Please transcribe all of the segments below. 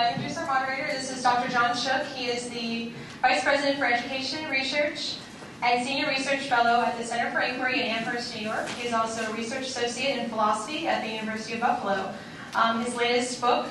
introduce our moderator. This is Dr. John Shook. He is the Vice President for Education Research and Senior Research Fellow at the Center for Inquiry in Amherst, New York. He is also a Research Associate in Philosophy at the University of Buffalo. His latest book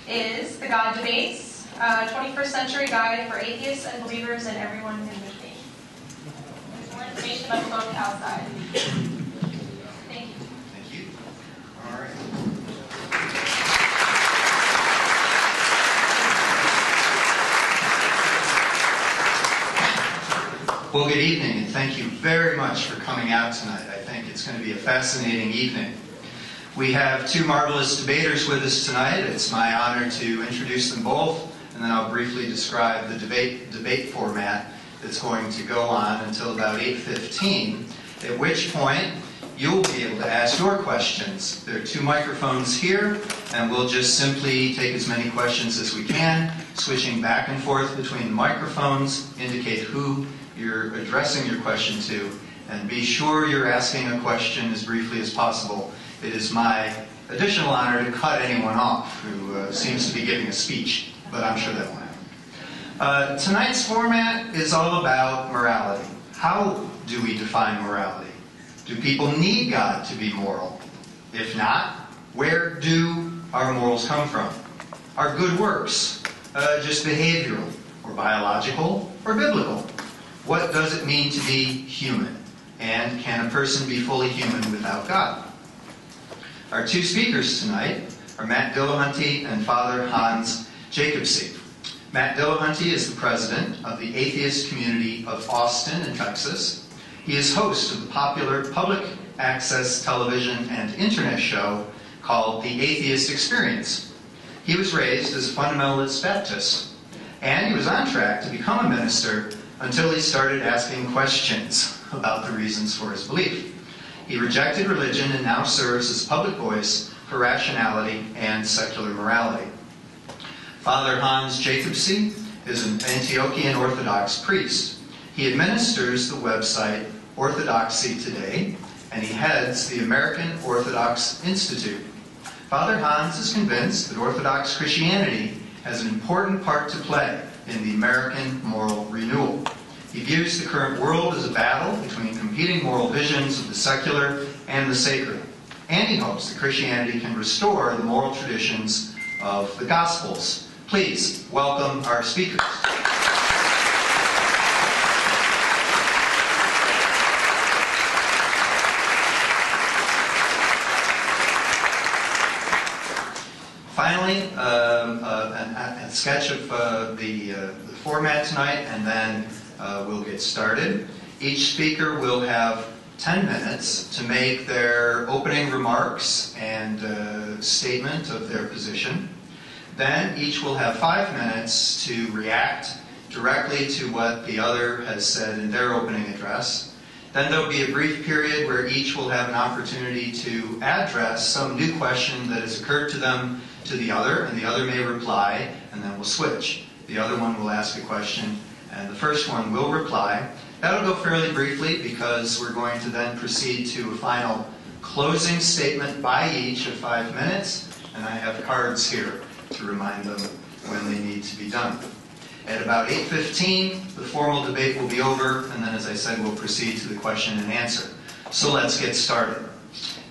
is The God Debates, a 21st Century Guide for Atheists and Believers and Everyone in Between. There's more information about the book outside. Thank you. Thank you. All right. Well, good evening, and thank you very much for coming out tonight. I think it's going to be a fascinating evening. We have two marvelous debaters with us tonight. It's my honor to introduce them both, and then I'll briefly describe the debate format that's going to go on until about 8:15, at which point you'll be able to ask your questions. There are two microphones here, and we'll just simply take as many questions as we can, switching back and forth between the microphones, indicate who you're addressing your question to, and be sure you're asking a question as briefly as possible. It is my additional honor to cut anyone off who seems to be giving a speech, but I'm sure that won't happen. Tonight's format is all about morality. How do we define morality? Do people need God to be moral? If not, where do our morals come from? Are good works just behavioral, or biological, or biblical? What does it mean to be human? And can a person be fully human without God? Our two speakers tonight are Matt Dillahunty and Father Hans Jacobse. Matt Dillahunty is the president of the Atheist Community of Austin in Texas. He is host of the popular public access television and internet show called The Atheist Experience. He was raised as a fundamentalist Baptist, and he was on track to become a minister until he started asking questions about the reasons for his belief. He rejected religion and now serves as a public voice for rationality and secular morality. Father Hans Jacobse is an Antiochian Orthodox priest. He administers the website Orthodoxy Today, and he heads the American Orthodox Institute. Father Hans is convinced that Orthodox Christianity has an important part to play in the American moral renewal. He views the current world as a battle between competing moral visions of the secular and the sacred, and he hopes that Christianity can restore the moral traditions of the Gospels. Please welcome our speakers. Finally, a sketch of the format tonight, and then we'll get started. Each speaker will have 10 minutes to make their opening remarks and statement of their position. Then each will have 5 minutes to react directly to what the other has said in their opening address. Then there'll be a brief period where each will have an opportunity to address some new question that has occurred to them to the other, and the other may reply, and then we'll switch. The other one will ask a question, and the first one will reply. That'll go fairly briefly because we're going to then proceed to a final closing statement by each of 5 minutes, and I have cards here to remind them when they need to be done. At about 8:15, the formal debate will be over, and then, as I said, we'll proceed to the question and answer. So let's get started.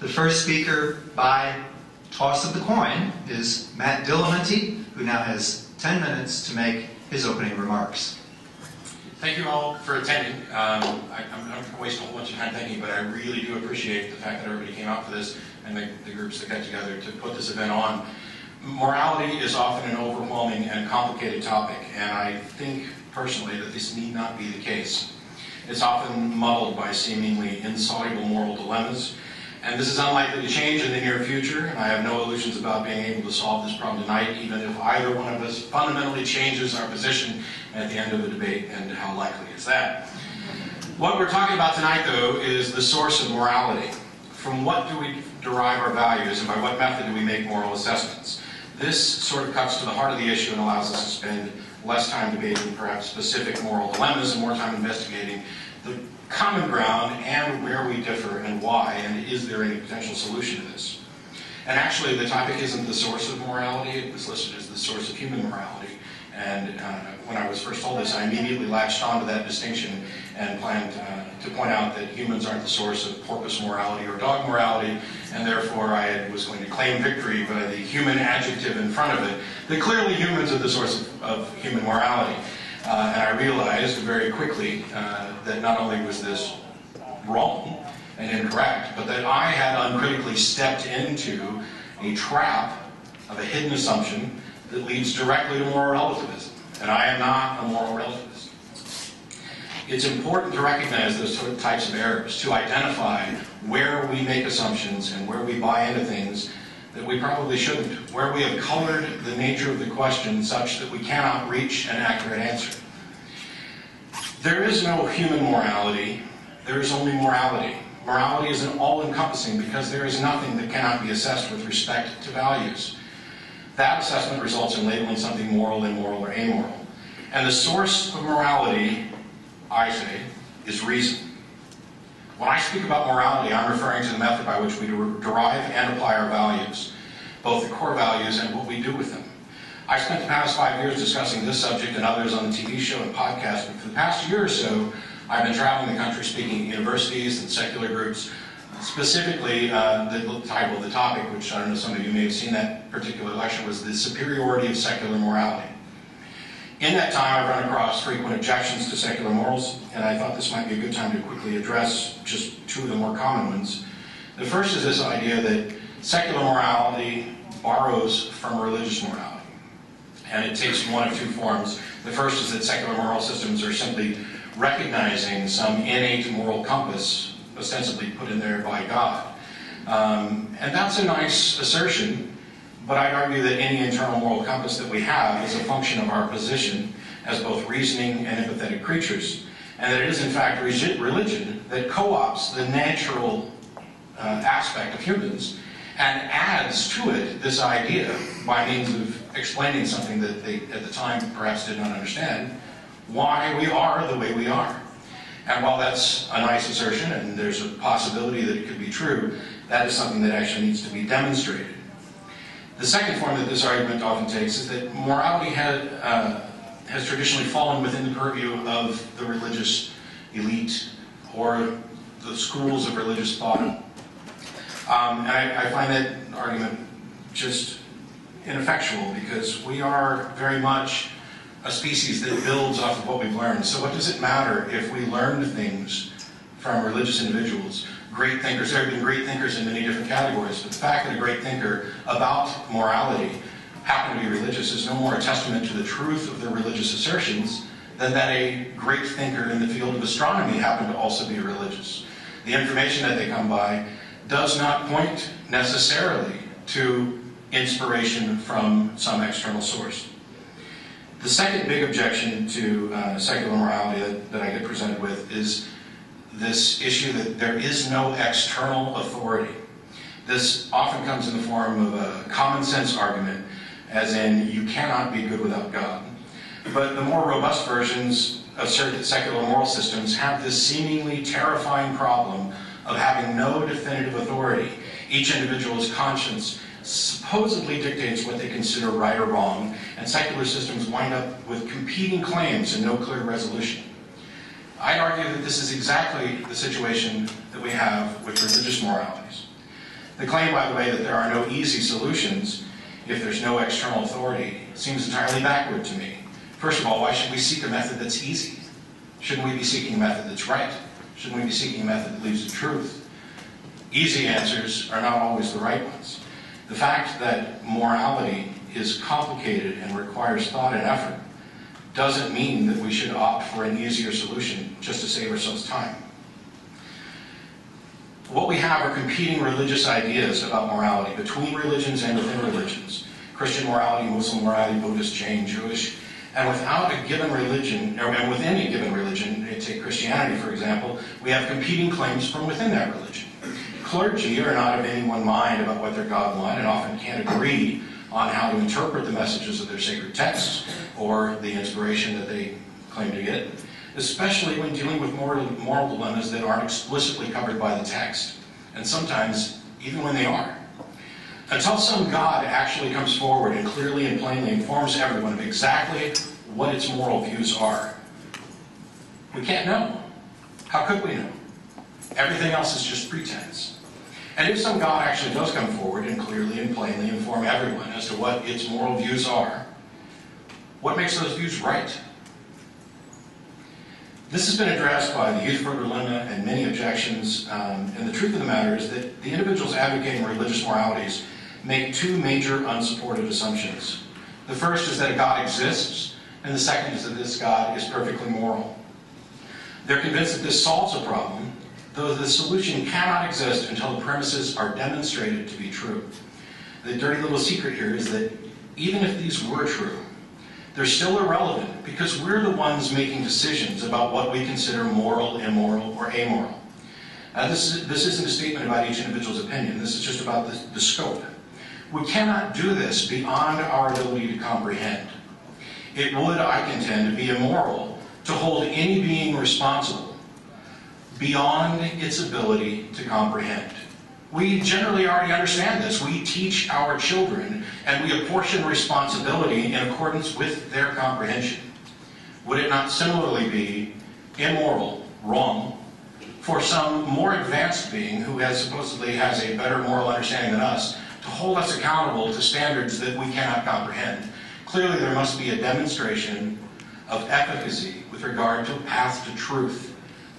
The first speaker by toss of the coin is Matt Dillahunty, who now has 10 minutes to make his opening remarks. Thank you all for attending. I'm not going to waste a whole bunch of time thanking you, but I really do appreciate the fact that everybody came out for this and the groups that got together to put this event on. Morality is often an overwhelming and complicated topic, and I think personally that this need not be the case. It's often muddled by seemingly insoluble moral dilemmas, and this is unlikely to change in the near future, and I have no illusions about being able to solve this problem tonight, even if either one of us fundamentally changes our position at the end of the debate, and how likely is that? What we're talking about tonight, though, is the source of morality. From what do we derive our values, and by what method do we make moral assessments? This sort of cuts to the heart of the issue and allows us to spend less time debating perhaps specific moral dilemmas and more time investigating the common ground and where we differ and why, and is there any potential solution to this. And actually, the topic isn't the source of morality. It was listed as the source of human morality. And when I was first told this, I immediately latched onto that distinction and planned to point out that humans aren't the source of porpoise morality or dog morality, and therefore I was going to claim victory by the human adjective in front of it, that clearly humans are the source of human morality. And I realized very quickly that not only was this wrong and incorrect, but that I had uncritically stepped into a trap of a hidden assumption that leads directly to moral relativism. And I am not a moral relativist. It's important to recognize those types of errors, to identify where we make assumptions and where we buy into things that we probably shouldn't, where we have colored the nature of the question such that we cannot reach an accurate answer. There is no human morality, there is only morality. Morality is an all-encompassing because there is nothing that cannot be assessed with respect to values. That assessment results in labeling something moral, immoral, or amoral. And the source of morality, I say, is reason. When I speak about morality, I'm referring to the method by which we derive and apply our values, both the core values and what we do with them. I spent the past 5 years discussing this subject and others on the TV show and podcast, but for the past year or so, I've been traveling the country speaking at universities and secular groups. Specifically, the title of the topic, which I don't know, some of you may have seen that particular lecture, was The Superiority of Secular Morality. In that time, I've run across frequent objections to secular morals, and I thought this might be a good time to quickly address just two of the more common ones. The first is this idea that secular morality borrows from religious morality. And it takes one of two forms. The first is that secular moral systems are simply recognizing some innate moral compass ostensibly put in there by God. And that's a nice assertion, but I'd argue that any internal moral compass that we have is a function of our position as both reasoning and empathetic creatures, and that it is in fact religion that co-opts the natural aspect of humans and adds to it this idea by means of explaining something that they at the time perhaps did not understand, why we are the way we are. And while that's a nice assertion and there's a possibility that it could be true, that is something that actually needs to be demonstrated. The second form that this argument often takes is that morality has traditionally fallen within the purview of the religious elite or the schools of religious thought. And I find that argument just ineffectual because we are very much a species that builds off of what we've learned. So what does it matter if we learned things from religious individuals, great thinkers? There have been great thinkers in many different categories, but the fact that a great thinker about morality happened to be religious is no more a testament to the truth of their religious assertions than that a great thinker in the field of astronomy happened to also be religious. The information that they come by does not point necessarily to inspiration from some external source. The second big objection to secular morality that I get presented with is this issue that there is no external authority. This often comes in the form of a common sense argument, as in, you cannot be good without God. But the more robust versions assert that secular moral systems have this seemingly terrifying problem of having no definitive authority. Each individual's conscience supposedly dictates what they consider right or wrong, and secular systems wind up with competing claims and no clear resolution. I'd argue that this is exactly the situation that we have with religious moralities. The claim, by the way, that there are no easy solutions if there's no external authority seems entirely backward to me. First of all, why should we seek a method that's easy? Shouldn't we be seeking a method that's right? Shouldn't we be seeking a method that leads to truth? Easy answers are not always the right ones. The fact that morality is complicated and requires thought and effort doesn't mean that we should opt for an easier solution just to save ourselves time. What we have are competing religious ideas about morality between religions and within religions. Christian morality, Muslim morality, Buddhist, Jain, Jewish. And without a given religion, and within a given religion, take Christianity for example, we have competing claims from within that religion. Clergy are not of any one mind about what their God want and often can't agree on how to interpret the messages of their sacred texts or the inspiration that they claim to get, especially when dealing with moral dilemmas that aren't explicitly covered by the text, and sometimes even when they are. Until some God actually comes forward and clearly and plainly informs everyone of exactly what its moral views are, we can't know. How could we know? Everything else is just pretense. And if some God actually does come forward and clearly and plainly inform everyone as to what its moral views are, what makes those views right? This has been addressed by the Youth for Dilemma and many objections, and the truth of the matter is that the individuals advocating religious moralities make two major unsupported assumptions. The first is that a God exists, and the second is that this God is perfectly moral. They're convinced that this solves a problem, though the solution cannot exist until the premises are demonstrated to be true. The dirty little secret here is that even if these were true, they're still irrelevant because we're the ones making decisions about what we consider moral, immoral, or amoral. This isn't a statement about each individual's opinion. This is just about the scope. We cannot do this beyond our ability to comprehend. It would, I contend, be immoral to hold any being responsible beyond its ability to comprehend. We generally already understand this. We teach our children, and we apportion responsibility in accordance with their comprehension. Would it not similarly be immoral, wrong, for some more advanced being who supposedly has a better moral understanding than us to hold us accountable to standards that we cannot comprehend? Clearly, there must be a demonstration of efficacy with regard to a path to truth.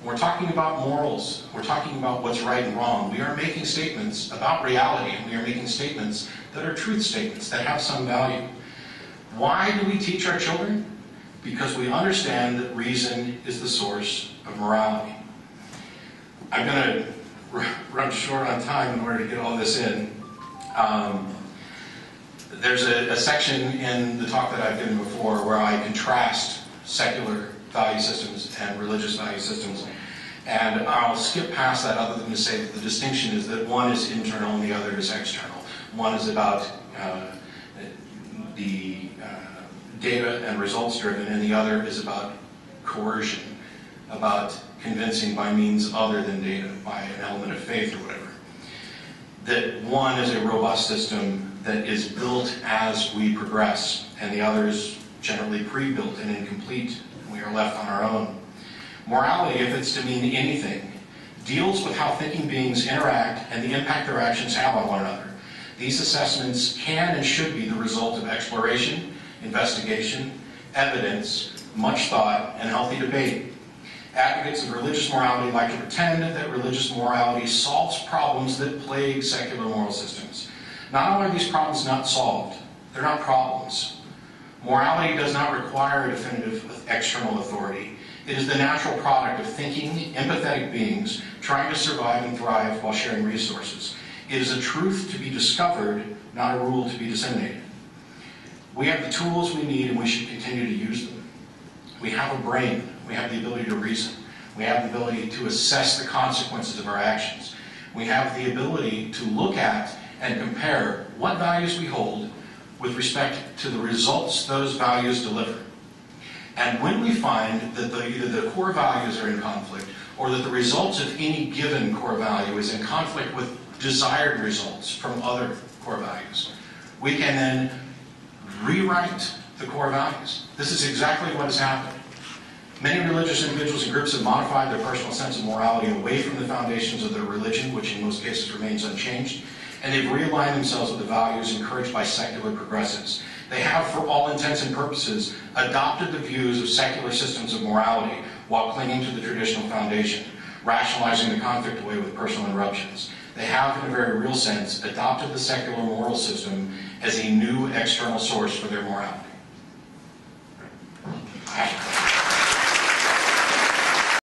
We're talking about morals. We're talking about what's right and wrong. We are making statements about reality, and we are making statements that are truth statements that have some value. Why do we teach our children? Because we understand that reason is the source of morality. I'm going to run short on time in order to get all this in. There's a section in the talk that I've given before where I contrast secular value systems and religious value systems. And I'll skip past that other than to say that the distinction is that one is internal and the other is external. One is about the data and results driven, and the other is about coercion, about convincing by means other than data, by an element of faith or whatever. That one is a robust system that is built as we progress, and the other is generally pre-built and incomplete. We are left on our own. Morality, if it's to mean anything, deals with how thinking beings interact and the impact their actions have on one another. These assessments can and should be the result of exploration, investigation, evidence, much thought, and healthy debate. Advocates of religious morality like to pretend that religious morality solves problems that plague secular moral systems. Not only are these problems not solved, they're not problems. Morality does not require a definitive external authority. It is the natural product of thinking, empathetic beings trying to survive and thrive while sharing resources. It is a truth to be discovered, not a rule to be disseminated. We have the tools we need, and we should continue to use them. We have a brain. We have the ability to reason. We have the ability to assess the consequences of our actions. We have the ability to look at and compare what values we hold with respect to the results those values deliver. And when we find that either the core values are in conflict or that the results of any given core value is in conflict with desired results from other core values, we can then rewrite the core values. This is exactly what has happened. Many religious individuals and groups have modified their personal sense of morality away from the foundations of their religion, which in most cases remains unchanged, and they've realigned themselves with the values encouraged by secular progressives. They have, for all intents and purposes, adopted the views of secular systems of morality while clinging to the traditional foundation, rationalizing the conflict away with personal interruptions. They have, in a very real sense, adopted the secular moral system as a new external source for their morality.